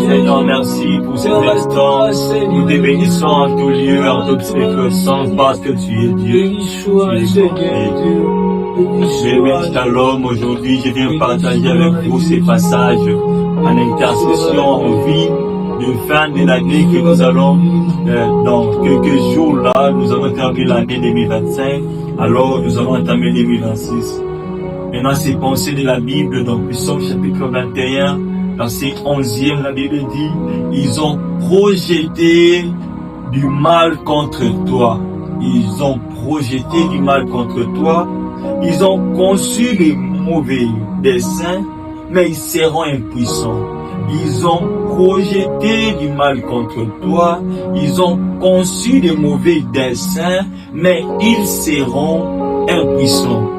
Seigneur, merci pour cet instant. Nous te bénissons en tout lieu, en toute circonstance, parce que tu es Dieu. Je bénis à l'homme aujourd'hui. Je viens partager avec vous ces passages en intercession, en vie de fin de l'année que nous allons, dans quelques jours là, nous allons terminer l'année 2025. Alors nous allons entamer 2026. Maintenant, ces pensées de la Bible dans Psaume chapitre 21, verset 11e, la Bible dit, ils ont projeté du mal contre toi. Ils ont projeté du mal contre toi. Ils ont conçu des mauvais desseins, mais ils seront impuissants. Ils ont projeté du mal contre toi. Ils ont conçu des mauvais desseins, mais ils seront impuissants.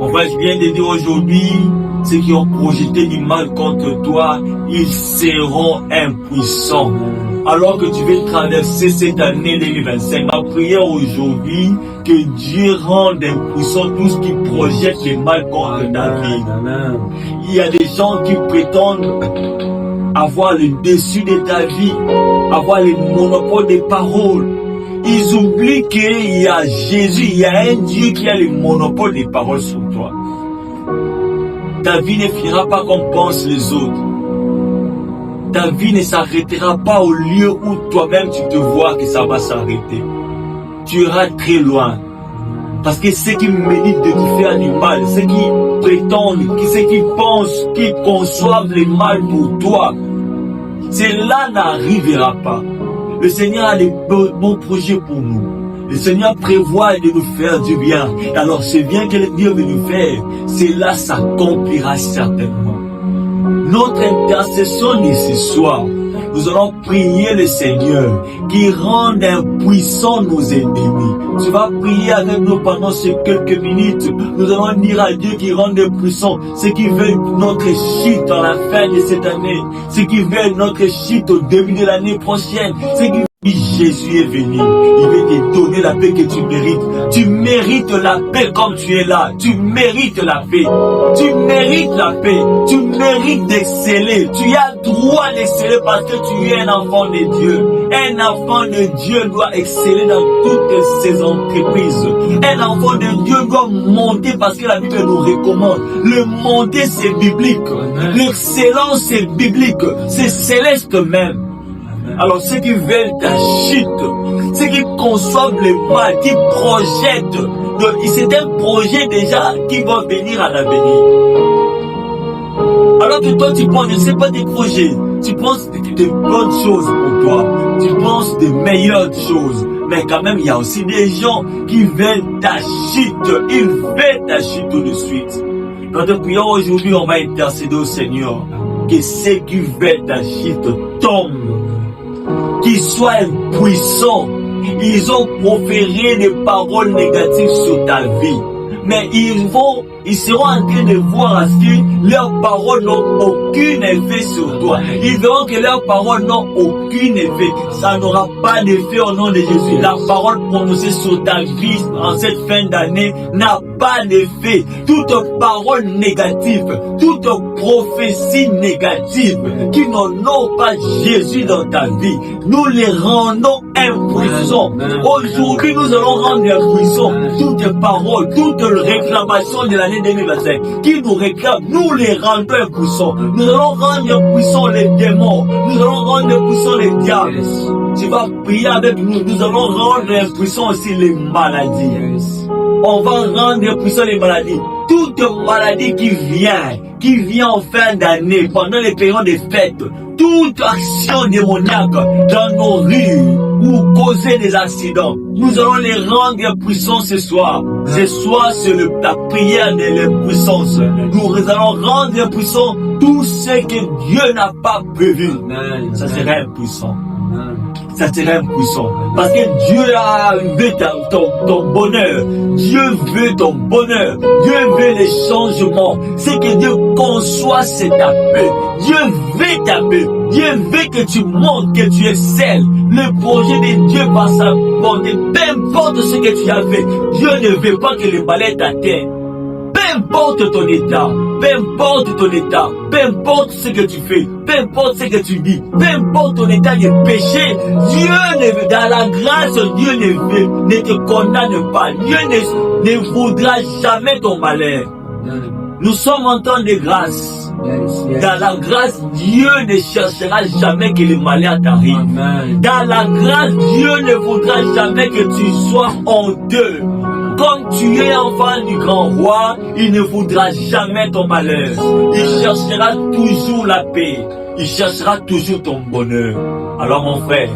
On va bien te dire aujourd'hui, ceux qui ont projeté du mal contre toi, ils seront impuissants. Alors que tu veux traverser cette année 2025, ma prière aujourd'hui, que Dieu rende impuissant tout ce qui projette le mal contre ta vie. Il y a des gens qui prétendent avoir le dessus de ta vie, avoir le monopole des paroles. Ils oublient qu'il y a Jésus, il y a un Dieu qui a le monopole des paroles sur toi. Ta vie ne finira pas comme pensent les autres. Ta vie ne s'arrêtera pas au lieu où toi-même tu te vois que ça va s'arrêter. Tu iras très loin. Parce que ceux qui méditent de te faire du mal, ceux qui prétendent, ceux qui pensent, qui conçoivent le mal pour toi, cela n'arrivera pas. Le Seigneur a des bons projets pour nous. Le Seigneur prévoit de nous faire du bien. Et alors ce bien que Dieu veut nous faire, cela s'accomplira certainement. Notre intercession de ce soir, nous allons prier le Seigneur qui rende impuissants nos ennemis. Tu vas prier avec nous pendant ces quelques minutes. Nous allons dire à Dieu qui rende impuissants ceux qui veulent notre chute à la fin de cette année, ceux qui veulent notre chute au début de l'année prochaine, ceux qui Jésus est venu, il veut te donner la paix que tu mérites. Tu mérites la paix comme tu es là. Tu mérites la paix. Tu mérites la paix. Tu mérites d'exceller. Tu as droit d'exceller parce que tu es un enfant de Dieu. Un enfant de Dieu doit exceller dans toutes ses entreprises. Un enfant de Dieu doit monter parce que la Bible nous recommande. Le monter c'est biblique. L'excellence c'est biblique. C'est céleste même. Alors ceux qui veulent ta chute, ceux qui conçoivent le mal, qui projettent, c'est un projet déjà qui va venir à l'avenir. Alors que toi tu penses, je ne sais pas des projets, tu penses de bonnes choses pour toi, tu penses de meilleures choses, mais quand même il y a aussi des gens qui veulent ta chute, ils veulent ta chute tout de suite. Quand nous prions aujourd'hui, on va intercéder au Seigneur, que ceux qui veulent ta chute tombent. Qu'ils soient impuissants. Ils ont proféré des paroles négatives sur ta vie. Mais ils seront en train de voir à ce que leurs paroles n'ont aucun effet sur toi. Ils verront que leurs paroles n'ont aucun effet. Ça n'aura pas d'effet au nom de Jésus. La parole prononcée sur ta vie en cette fin d'année n'a pas d'effet. Toute parole négative, toute prophétie négative qui n'honorent pas Jésus dans ta vie, nous les rendons impuissants. Aujourd'hui, nous allons rendre impuissants toutes paroles, toutes réclamations de l'année 2025 qui nous réclament, nous les rendons impuissants. Nous allons rendre impuissants les démons, nous allons rendre impuissants les diables. Tu vas prier avec nous, nous allons rendre impuissants aussi les maladies. On va rendre impuissants les maladies. Toute maladie qui vient en fin d'année, pendant les périodes des fêtes, toute action démoniaque dans nos rues ou causer des accidents, nous allons les rendre impuissants ce soir. Ce soir, c'est la prière de l'impuissance. Nous allons rendre impuissants tout ce que Dieu n'a pas prévu. Ça serait impuissant. Ça sera impuissant. Parce que Dieu veut ton bonheur. Dieu veut ton bonheur. Dieu veut les changements. C'est que Dieu conçoit cet appel. Dieu veut t'appeler. Dieu veut que tu montres que tu excelles. Le projet de Dieu par sa bonté, peu importe ce que tu as fait, Dieu ne veut pas que le balai t'atteigne. Peu importe ton état, peu importe ton état, peu importe ce que tu fais, peu importe ce que tu dis, peu importe ton état de péché, Dieu ne veut, dans la grâce, Dieu ne te condamne pas. Dieu ne voudra jamais ton malheur. Nous sommes en temps de grâce. Dans la grâce, Dieu ne cherchera jamais que le malheur t'arrive. Dans la grâce, Dieu ne voudra jamais que tu sois honteux. Comme tu es enfant du grand roi, il ne voudra jamais ton malheur. Il cherchera toujours la paix. Il cherchera toujours ton bonheur. Alors mon frère,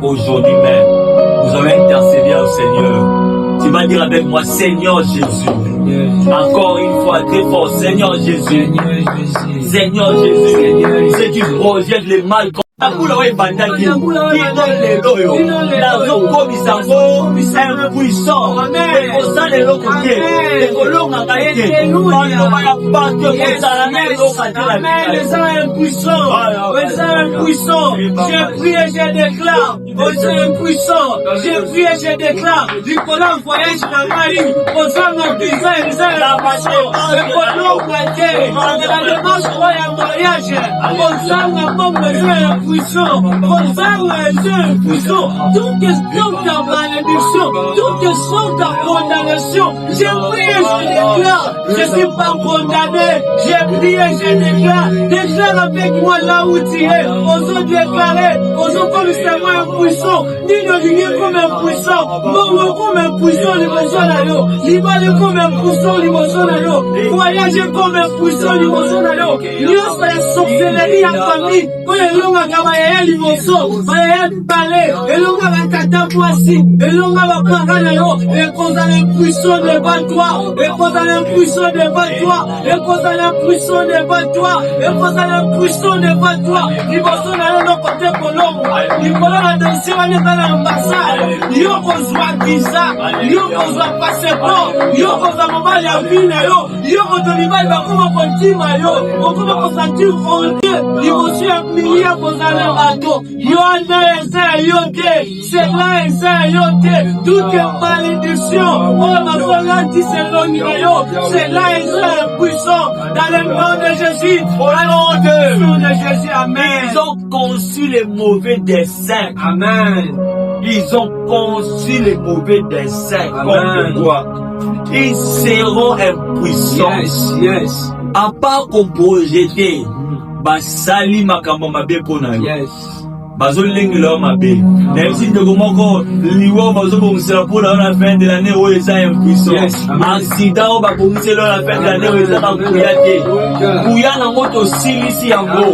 aujourd'hui même, vous allez intercéder au Seigneur. Tu vas dire avec moi, Seigneur Jésus. Encore une fois, très fort, Seignor Jésus. Seigneur Jésus. C'est tu projettes les mal comme Abula we bandaki, impuissant, j'ai prié, je déclare, impuissant, j'ai prié, je déclare, du colon voyage dans Marie, au sein de la démarche voyage, au sein de puissant, puissant, toute question de malédiction, toute question de condamnation, j'ai prié, je déclare, je ne suis pas condamné, j'ai prié, je déclare avec moi là où tu es, osons déclarer, osons comme justement impuissant, ni de lier comme impuissant, non comme impuissant, l'émotion à l'eau, l'image comme impuissant, l'émotion à l'eau, voyager comme impuissant, l'émotion à l'eau, Dieu fait sorcellerie en famille, quand les longs à Gabaïa, l'émotion, Baïa Balé, et l'on a un tata voici, et l'on a un parallèle, et qu'on a l'impuissant devant toi, et qu'on a l'impuissant devant toi, et qu'on a l'impuissant devant toi, et qu'on a l'impuissant devant toi, l'émotion à l'eau, côté Colombo, l'émotion à l'attention à l'ambassade, l'on soit visa, l'on soit passeport, l'on soit maman la vie, l'on soit l'image, comment on dit, on comment on s'attire, on dit, l'émotion à milliard, on a l'imbato, Yohana eza yote, cela eza yote, toute malédiction, oh ma foi, cela eza puissant, dans le nom de Jésus, au nom de Jésus, amen. Ils ont conçu les mauvais desseins, amen. Ils ont conçu les mauvais desseins, comme quoi ils seront impuissants, yes. À part qu'on projeter, basali makambo mabe pona yo. Bazolengi lo mabe. Même si ndeko moko liwo bazobongisa pour la fin de l'année où ils sont impuissants. Accident ba bongisa la fin de l'année où ils sont kuyate. Kuya na moto silisi yango.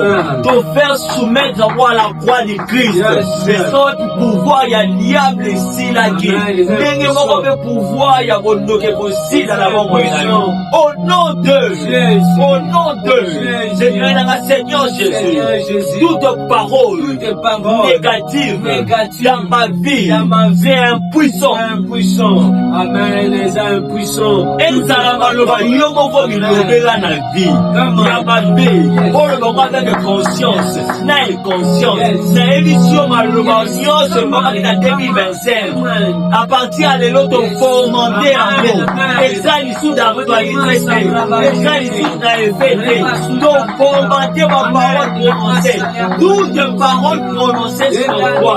To faire soumettre à la croix de Christ. C'est ça le pouvoir ya diable ici la qui. Ndenge moko pe pouvoir ya bondoke possible dans la bonne. Au nom de Jésus. Au nom de Jésus. Seigneur Jésus. Toute parole négative dans ma vie, c'est impuissant. Amen, les impuissants. Et ça va le yoko comme une nouvelle la vie. Yamabe, pour le moment de conscience, n'a conscience. C'est émission malheureusement seulement en 2025. À partir de l'autre formanté en mots. Et ça, il sous d'avant doit être resté. Et ça, il sous d'avant fêté. Donc, formanté ma parole prononcée. Toutes paroles prononcées sur toi.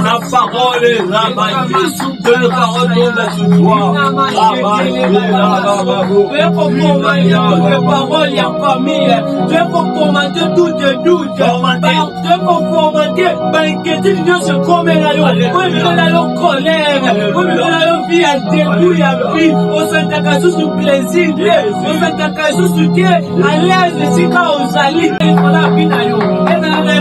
La parole est rabâchée. Que la parole tombe sur toi. Rabâchée, rabâchée. Fais pour commander les paroles, il y a famille. Fais pour commander tout de doute. Fais pour commander, l'inquiétude de ce qu'on met là. Oui, mais là, l'on colère. Oui, mais là, l'on vit à débrouille, à vie. On s'attaque sur plaisir. On s'attaque sur ce qui est à l'aise. C'est quand on s'allie, on a vie. Et dans la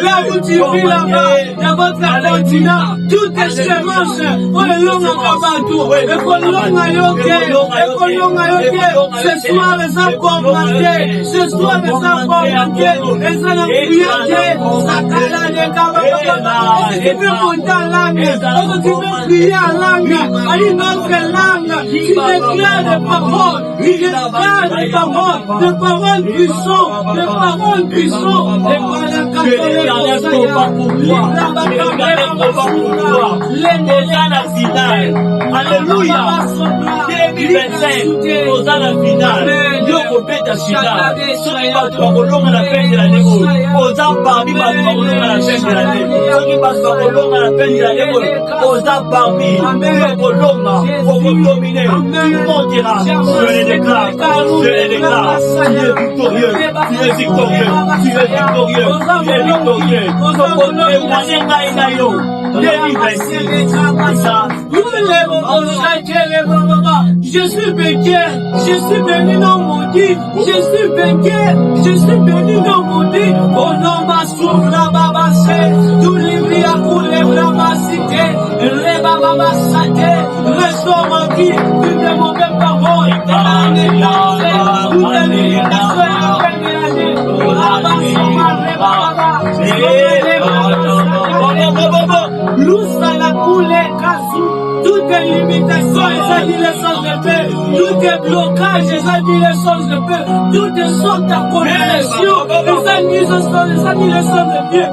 là où tu vis là-bas, dans votre continent, tout est semence, pour le long à Kabatou, et pour le long à Yoke, et pour le long à Yoke, ce soir les enfants manqués, ce soir les enfants manqués, et ça n'a plus été, ça cala les Kababa, et tu veux monter en langue, et tu veux prier en langue, à une autre langue, qui déclare des paroles, qui déclare des paroles puissantes, des paroles puissantes, des Alléluia. 2025, aux à la finale. Dieu complète la finale. Ceux qui battent par le long à la fin de l'année, aux à parmi par le long à la fin de l'année. Ceux qui battent par le long à la fin de l'année, aux à parmi par le long pour vous dominer. Tu monteras. Je les déclare. Je les déclare. Tu es victorieux. Tu es victorieux. Tu es victorieux. Tu es victorieux. Je suis vainqueur, je suis venu dans mon dit, je suis vainqueur, je suis venu dans mon dit, au nom de la babase, tout livre à couler la basité, les babasate, restons ma vie, plus de mauvais paroles, toutes les limitations, les annulations de paix, tous les blocages, les annulations de paix, toutes les sortes de condamnations, les annulations de Dieu,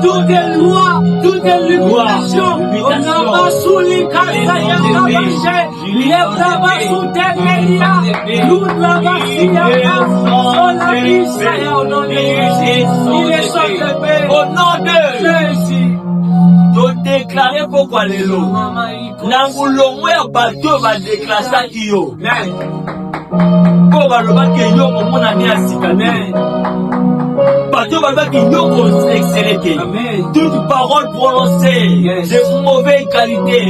toutes les lois, toutes les limitations, on a pas sous les casses, il y a là-bas sous tes nous là-bas, il y a on a dit ça, au nom de Jésus, il est sorti de paix, au nom de Jésus. Déclarer pourquoi les lots. Nangoulongwe à bateau va déclarer ça qui yo. Pour va le battre yo pour mon année à Sikané. Bateau va battre yo pour exceller. Toute parole prononcée de mauvaise qualité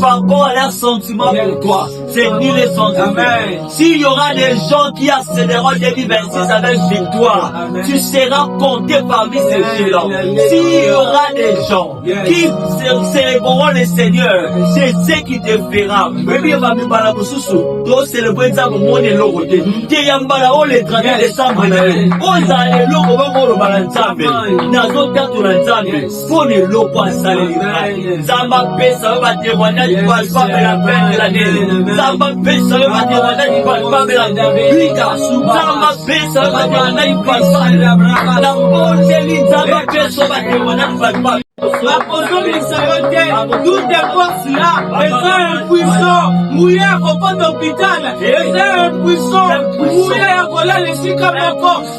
par rapport à leurs sentiments pour toi. C'est nul les sentiments. S'il y aura des gens qui accéderont 2026 avec victoire, tu seras compté parmi ces gens. S'il y aura des gens qui célébreront le Seigneur, c'est ce qui te fera. Même va me parler pour sous. Donc célébrer ça pour mon élo. Qui y a le 31 décembre. On a l'élo pour mon balançambe. Dans d'autres cas, tu l'as pour l'élo pour saler. Zamba pesa va témoigner du pas de la peine de l'année. Zamba pesa va témoigner du pas de la vie. Zamba pesa va témoigner du pas de la vie. La bonne Zamba pesa va témoigner du pas de la vie. La position du Seigneur, toutes les forces là, elles sont impuissants, mouillées à propos d'hôpital, elles sont impuissants, mouillées à voler les chicanes,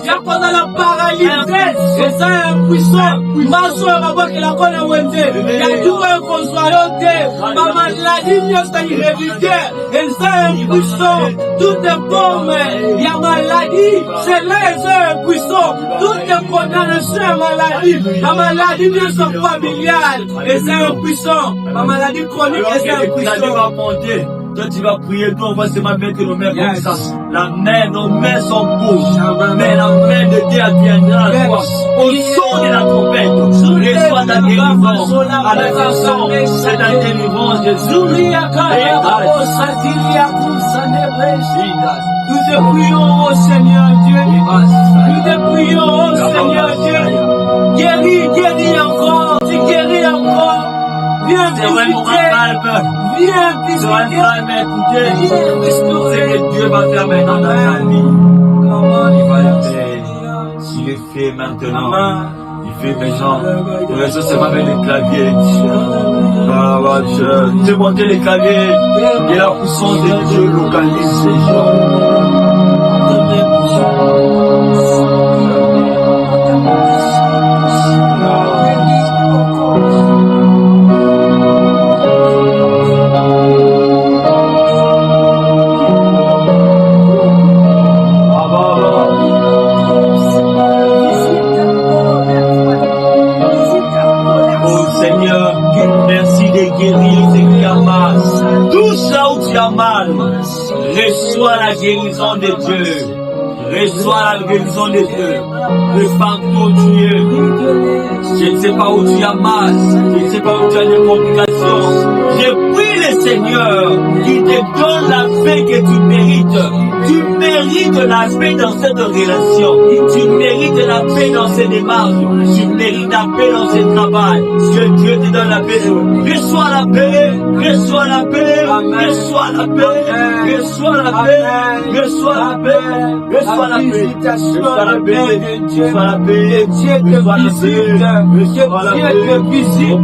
il y a pas dans la paralysée, elles sont impuissants, maso ya maboko la kona wende, ya tout un consoyote, ma maladie n'y est irrévocable, elles sont impuissants, toutes les formes, il y a maladie, c'est là elles sont impuissants, toutes les condamnations à maladie, la maladie ne sont pas familiale, et c'est impuissant. Ma maladie chronique, et c'est impuissant. Toi tu vas prier, nous on va seulement mettre nos mains comme ça. La main, nos mains sont beaux. Mais la main de Dieu viendra à toi. Au son de la trompette, reçois ta délivrance. À la façon, c'est ta délivrance, Jésus. Nous te prions au Seigneur Dieu. Nous te prions au Seigneur Dieu. Guéris encore. Tu guéris encore. Viens visiter. Viens visiter. C'est que Dieu va faire maintenant dans ta vie. Il va le faire. Il est fait maintenant. Il fait maintenant. Le réseau c'est pas avec les claviers. J'ai monté les claviers. Et la puissance de Dieu localise ces gens. Reçois la guérison de Dieu. Reçois la guérison de Dieu. De partout où tu es. Je ne sais pas où tu as mal. Je ne sais pas où tu as des complications. Je prie le Seigneur qui te donne la paix que tu mérites. Tu mérites la paix dans cette relation. Tu mérites la paix dans ces démarches. Tu mérites la paix dans ce travail. Que Dieu te donne la paix. Reçois la paix. Reçois la paix. Reçois la paix. Reçois la paix. Reçois la paix. Reçois la paix. Reçois la paix. Reçois la paix. Dieu te visite. Que Dieu te visite.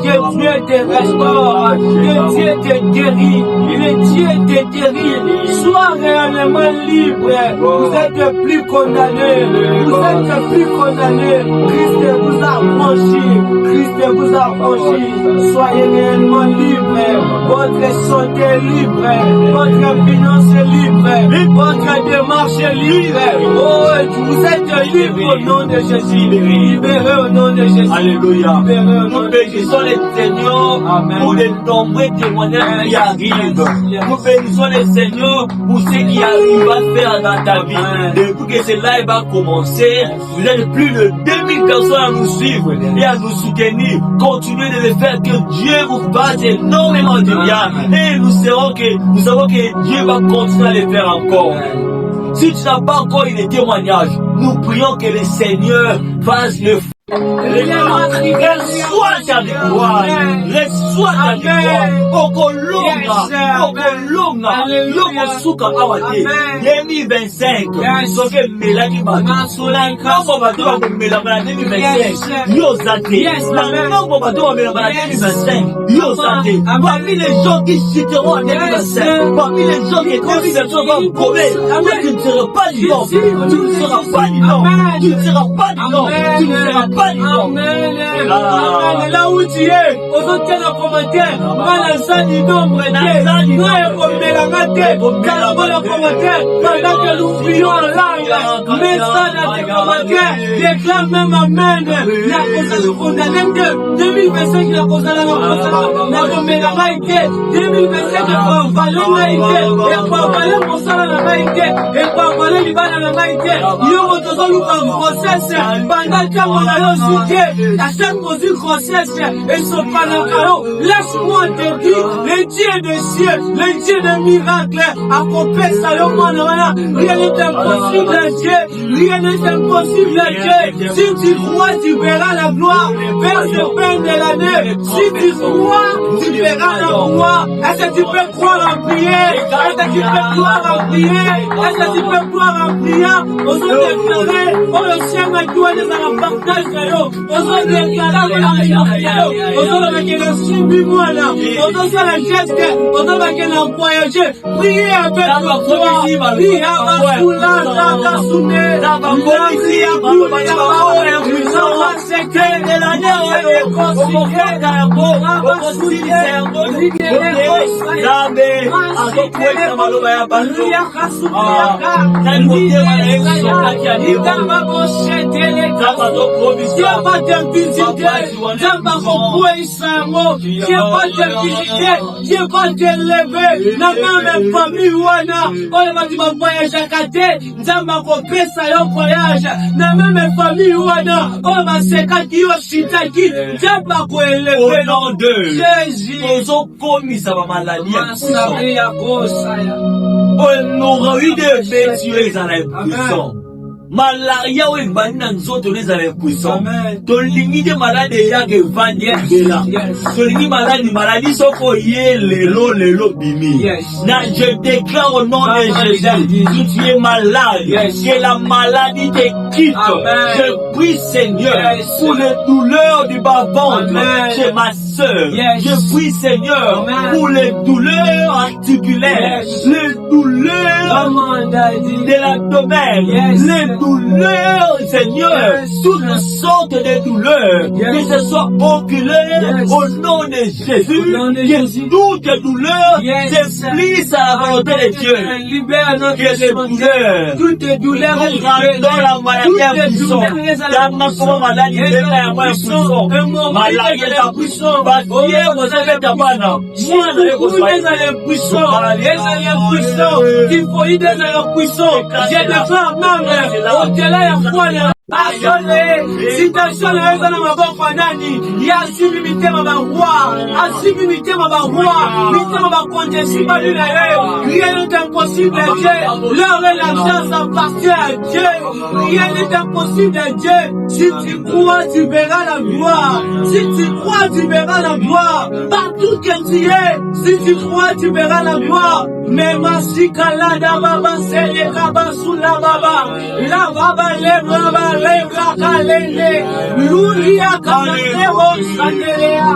Que Dieu te restaure. Que Dieu te guérit. Que Dieu te guérit. Sois réellement libre. Vous êtes plus condamnés. Vous êtes plus condamnés. Christ vous a franchi. Christ vous a franchi. Soyez réellement libres. Votre santé est libre. Votre finance est libre. Votre démarche est libre. Oh, vous êtes libre au nom de Jésus. Libéré au nom de Jésus. Alléluia. Nous bénissons les Seigneurs pour les nombreux témoignages qui arrivent. Nous bénissons les Seigneurs pour ce qui arrive à faire dans ta vie. Depuis que ce live va commencer, vous êtes plus de 2000 personnes à nous suivre et à nous soutenir. Continuez de le faire, que Dieu vous fasse énormément de bien. Et nous savons que Dieu va continuer à le faire encore. Si tu n'as pas encore eu des témoignages, nous prions que le Seigneur fasse le reçois ta victoire, reçois ta victoire. Okolonga, yokosuka awate. 2025, soke melaki bato. Nango bato bakomela bana 2025, yozate. Nango bato bakomela bana 2025, yozate. Parmi les gens qui citeront en 2025, parmi les gens qui vont commettre, tu ne seras pas du nom, tu ne seras pas du nom, tu ne seras pas du nom, tu ne seras pas du nom. Amen. Là où tu es, aux autres commentaires, dans le nombre pendant que nous prions en langue, mets ça dans tes commentaires, déclare même amen. La cause de condamner 2025, la cause de la maïté, 2025, la maïté, et pas valer mon sang dans la maïté, et pas valer l'Iban dans la maïté, yo motozo luka grossesse, pendant que mon allo à chaque mesure grossesse, et son panacao, laisse-moi te dire, le Dieu des cieux, le Dieu des miracles, accomplit ça, rien n'est impossible à Dieu, rien n'est impossible à Dieu. Si tu crois, tu verras la gloire, vers ce fin de l'année. Si tu crois, tu verras la gloire. Est-ce que tu peux croire en prier? Est-ce que tu peux croire en prier? Est-ce que tu peux croire en priant? Aux autres déclarés, oh le ciel m'a dit, on est dans la partage de l'eau. Aux autres déclarés, aux autres qui ont suivi moi là. Aux autres la geste, aux autres qui ont voyagé. Priez avec la foi. Priez avec Soula, Zaka, Souné, Nzamba kopesa yo voyage na même famille wana o basekaki yo shitaki nzamba ko élever nom de Jésus ozokomisa ba maladie ya kosaya on aura eu des bêtises dans la prison. Malaria ou banana nzoto les avait puissants. Tolingi de maladie ya que vandi là. Tolingi maladie soko ye lelo bimi. Na je déclare au nom de Jésus, si tu es malade, que la maladie te quitte. Je prie Seigneur pour les douleurs du bas-ventre chez ma sœur. Je prie Seigneur pour les douleurs articulaires, les douleurs de l'abdomen, les douleurs, Seigneur, toutes sortes de douleurs, que ce soit oculaire, au nom de Jésus, que toutes douleurs se plissent à la volonté de Dieu. Libère notre douleurs, toutes douleurs, dans la maladie à puissant, dans ma maladie, maladie à puissant, batie bozabeta bana mwana il faut y donner la puissance. J'ai des frères membres au-delà ya mwana citation eza na maboko ya nani ya asimi mitema baroi asimi mitema baroi mitema bakonzi esimba lui na ye. Rien n'est impossible à Dieu. L'heure et la chance appartient à Dieu. Rien n'est impossible à Dieu. Si tu crois, tu verras la gloire. Si tu crois, tu verras la gloire. Partout que tu es, si tu crois, tu verras la gloire. Mais ma sikala da baba c'est les rabas sous la baba. La baba le baba le kakalende. Louria kakalero sandelea.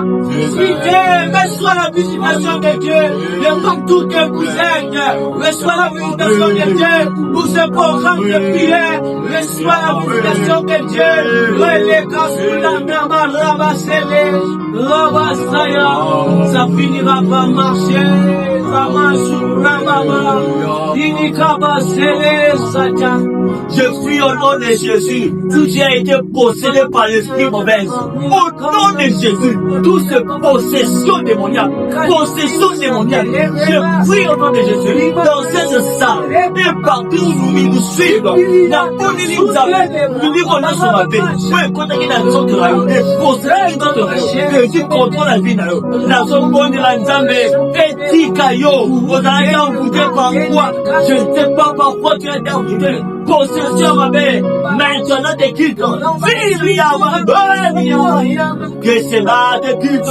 Reçois la visitation de Dieu. De partout que vous êtes. Reçois la visitation de Dieu. Pour ce programme de prière. Reçois la visitation de Dieu. Releka sous la baba rabasele. Rabasaya. Ça finira par marcher. Ça marche. Je fuis au nom de Jésus. Tout j'ai été possédé par l'esprit mauvais. Au nom de Jésus, toute possession démoniaque, je fuis au nom de Jésus. Dans cette salle, et partout où nous suivons, la bonne ligne nous dit qu'on a sur ma paix. Oui, quand on a une zone de rayon, et posséder une zone de rayon, et tu contrôles la vie, la zone bonne de la nzambe, et dit caillot, on a été envoûté par quoi? Je ne sais pas par quoi tu as été envoûté. Possession ma mère, maintenant t'es quitte. Que c'est là de quitte, que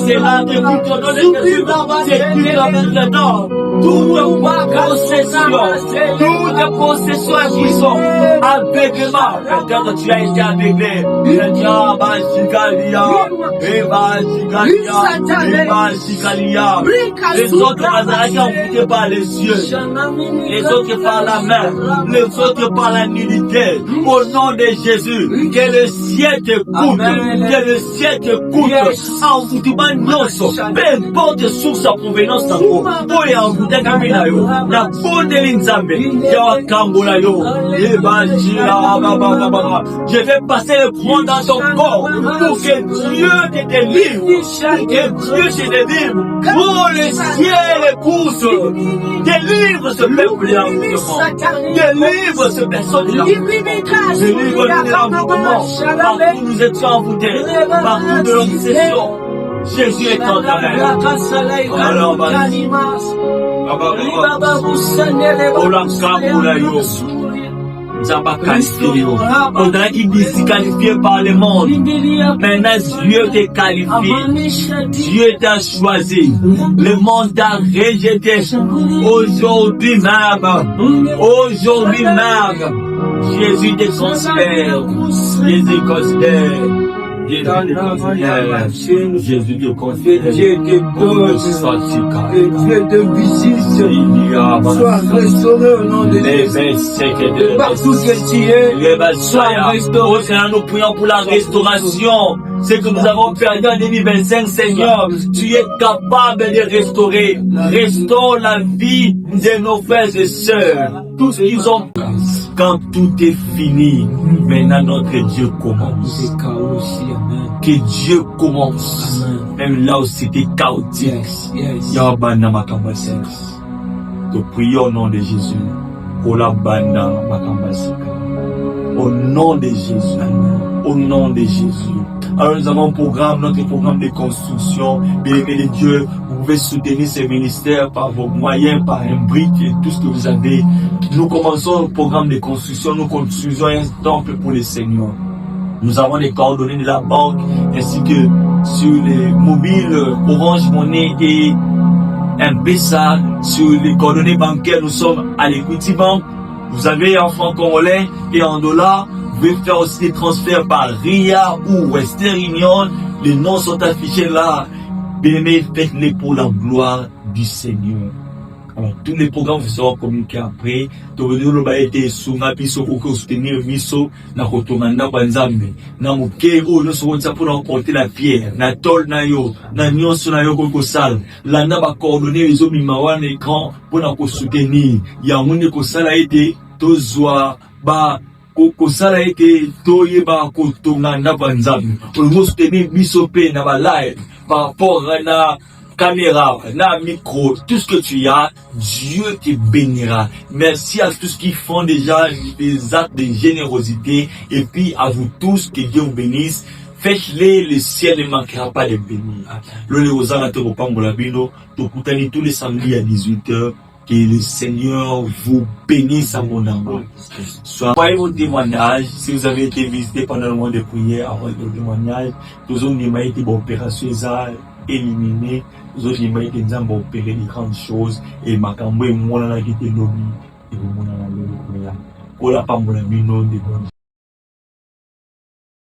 c'est là de quitte, c'est quitte maintenant. Toute possession qui sont aveuglement, quand tu as été aveuglé, les autres ont envoûtés par les yeux, les autres par la main, les autres par la nudité. Au nom de Jésus, que le ciel t'écoute, que le ciel t'écoute. Envoûtement non, peu importe source à provenance en haut. Pour les envoûter comme il a eu, la bonne Nzambe, je vais passer le point dans ton corps pour que Dieu te délivre, que Dieu te délivre. Oh, le ciel épouse, délivre ce peuple-là. Délivre ce personne-là. Délivre de l'envoûtement. Partout nous étions envoûtés. Partout de l'obsession. Jésus est en ta main. Alors, on a qui dit qualifié par le monde. Maintenant, Dieu t'a qualifié. Dieu t'a choisi. Le monde t'a rejeté. Aujourd'hui même. Aujourd'hui même. Jésus te considère. Jésus considère. Jésus te confie, Dieu te donne, Dieu te visite, sois restauré au nom de Jésus. Partout que tu es, sois restauré. Nous prions pour la restauration. Ce que nous avons perdu en 2025, Seigneur, tu es capable de restaurer. Restaure la vie de nos frères et sœurs. Tout ce qu'ils ont. Quand tout est fini, maintenant notre Dieu commence. Que Dieu commence. Même là où c'était chaotique. Nous prions au nom de Jésus. Pour la banda au nom de Jésus. Au nom de Jésus. Alors nous avons notre programme de construction. Bien-aimé de Dieu, vous pouvez soutenir ces ministères par vos moyens, par un brique et tout ce que vous avez. Nous commençons le programme de construction. Nous construisons un temple pour le Seigneur. Nous avons les coordonnées de la banque ainsi que sur les mobiles Orange Money et M-Pesa. Sur les coordonnées bancaires, nous sommes à l'Equity Bank. Vous avez en francs congolais et en dollars. Vous pouvez faire aussi des transferts par RIA ou Western Union. Les noms sont affichés là. Bien-aimés, faites-les pour la gloire du Seigneur. Alors, tous les programmes seront communiqués après. Nous été soutenir miso na kotomanda kwa nzambe na mukego no sokonza pour emporter la pierre na tol na yo na nyonso na yo ko sala landa ba coordonner les omima wana écran pour na ko soutenir ya mune ko sala été tozwa ba kosala ete toyeba kotonga na banzambe olingo soutenir biso pe na balive par rapport na caméra, na micro, tout ce que tu as, Dieu te bénira. Merci à tous qui font déjà des actes de générosité et puis à vous tous, que Dieu vous bénisse. Faites-les, le ciel ne manquera pas de bénir. Le Léozana te repambola bino, tokutani tous les samedis à 18h. Que le Seigneur vous bénisse à mon amour. Soyez vos témoignages. Si vous avez été visité pendant le mois de prière, envoyez vos témoignages. Tous autres n'ont été opération éliminée. Tous autres n'ont été opéré de grandes choses. Et ma cambo et moi, on a été lobby. Et vous, on a lobby. Pour la pambola bino de